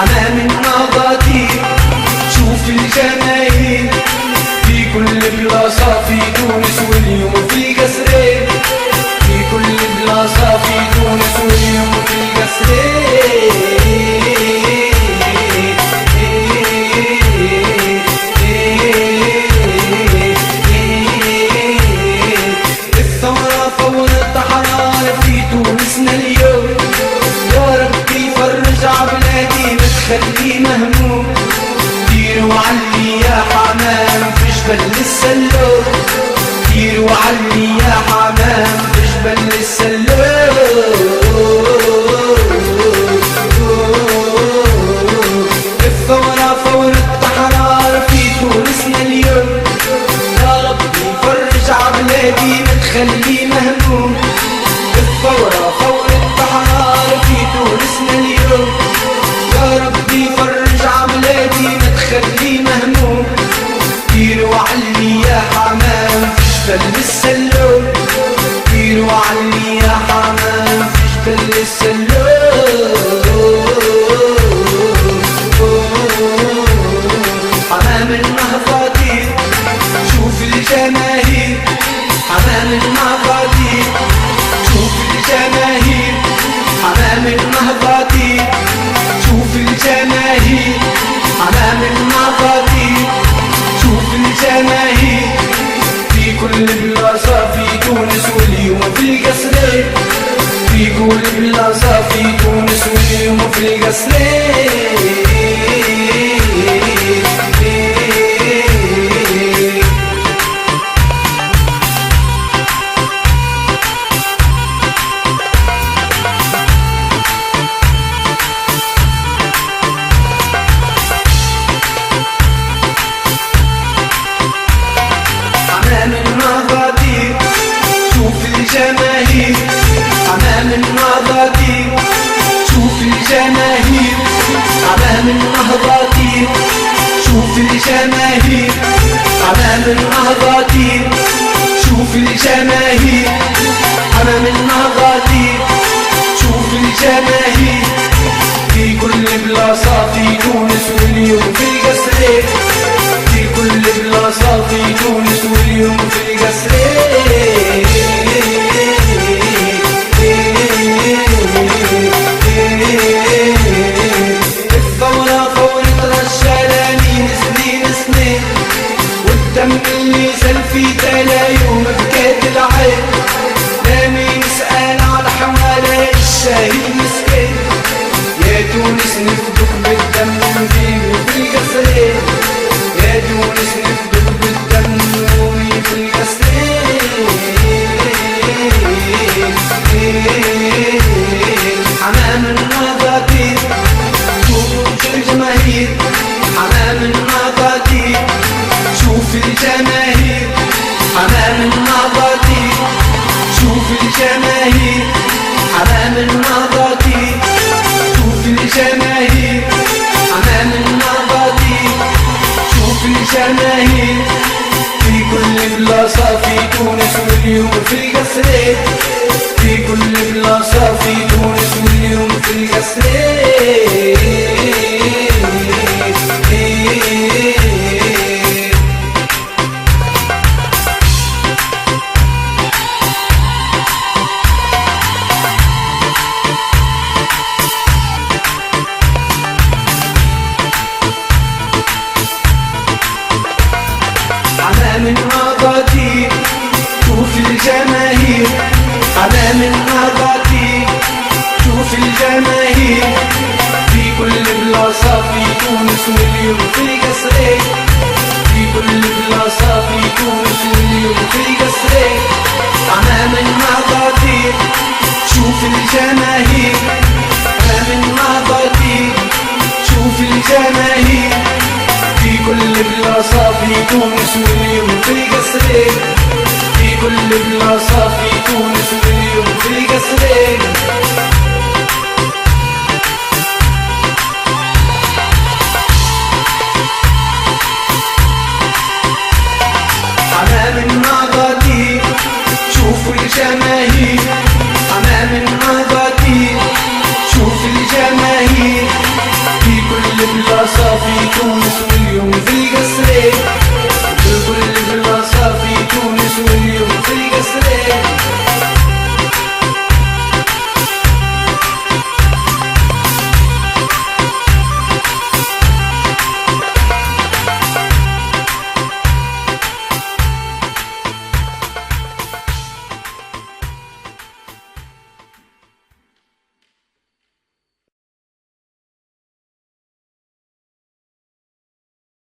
حمام النظاتير. شوف الجماهير في كل بلاصة في تونس واليوم في قصرين، في كل بلاصة في تونس واليوم في قصرين. الثورة ثورة حرارة في تونسنا اليوم، يا ربي فرج عبلادي ما تخلي مهموم. دير وعلي يا حمام في جبل السلوم، دير وعلي يا حمام في جبل السلوم. الثورة ثورة حرارة في تونسنا اليوم، يا ربي فرج عبلادي ما تخلي مهموم. الثورة ثورة حرارة في تونسنا اليوم، يا ربي فرج عبلادي ما تخلي مهموم. دير وعلي يا حمام في جبل السلوم، دير وعلي يا حمام في جبل السلوم. حمام النهضاتير شوف الجماهير، حمام النهضاتير شوف الجماهير، حمام النهضاتير شوف الجماهير، حمام النهضاتير شوف الجماهير. في كل بلاصة في تونس واليوم في القصرين، في كل بلاصة في تونس واليوم في القصرين. حمام النهضاتير شوف الجماهير، حمام النهضاتير شوف الجماهير، حمام النهضاتير شوف الجماهير، حمام النهضاتير شوف الجماهير، حمام النهضاتير شوف الجماهير. في كل بلاصة في تونس واليوم في القصرين، في كل بلاصة في تونس واليوم في القصرين. الثورة ثورة رجالاني سنين سنين، والدم اللي زل في تلا يوم بكات العين. لا مين يسأل على حوالي الشهيد مسكين، يا تونس نفدك بالدم في القصرين، يا تونس نفدك بالدم في القصرين. حمام النهضاتير شوف الجماهير، حمام النهضاتير شوف الجماهير، حمام النهضاتير شوف الجماهير، حمام النهضاتير شوف الجماهير، حمام النهضاتير شوف الجماهير. في كل بلاصة في تونس واليوم في القصرين، في كل بلاصة في تونس واليوم في القصرين. حمام النهضاتير شوف الجماهير، حمام النهضاتير شوف الجماهير. في كل بلاصة في تونس واليوم في القصرين، في كل بلاصة في تونس واليوم في القصرين. حمام النهضاتير شوف الجماهير، حمام النهضاتير شوف الجماهير. في كل بلاصة في تونس واليوم في القصرين، في كل بلاصة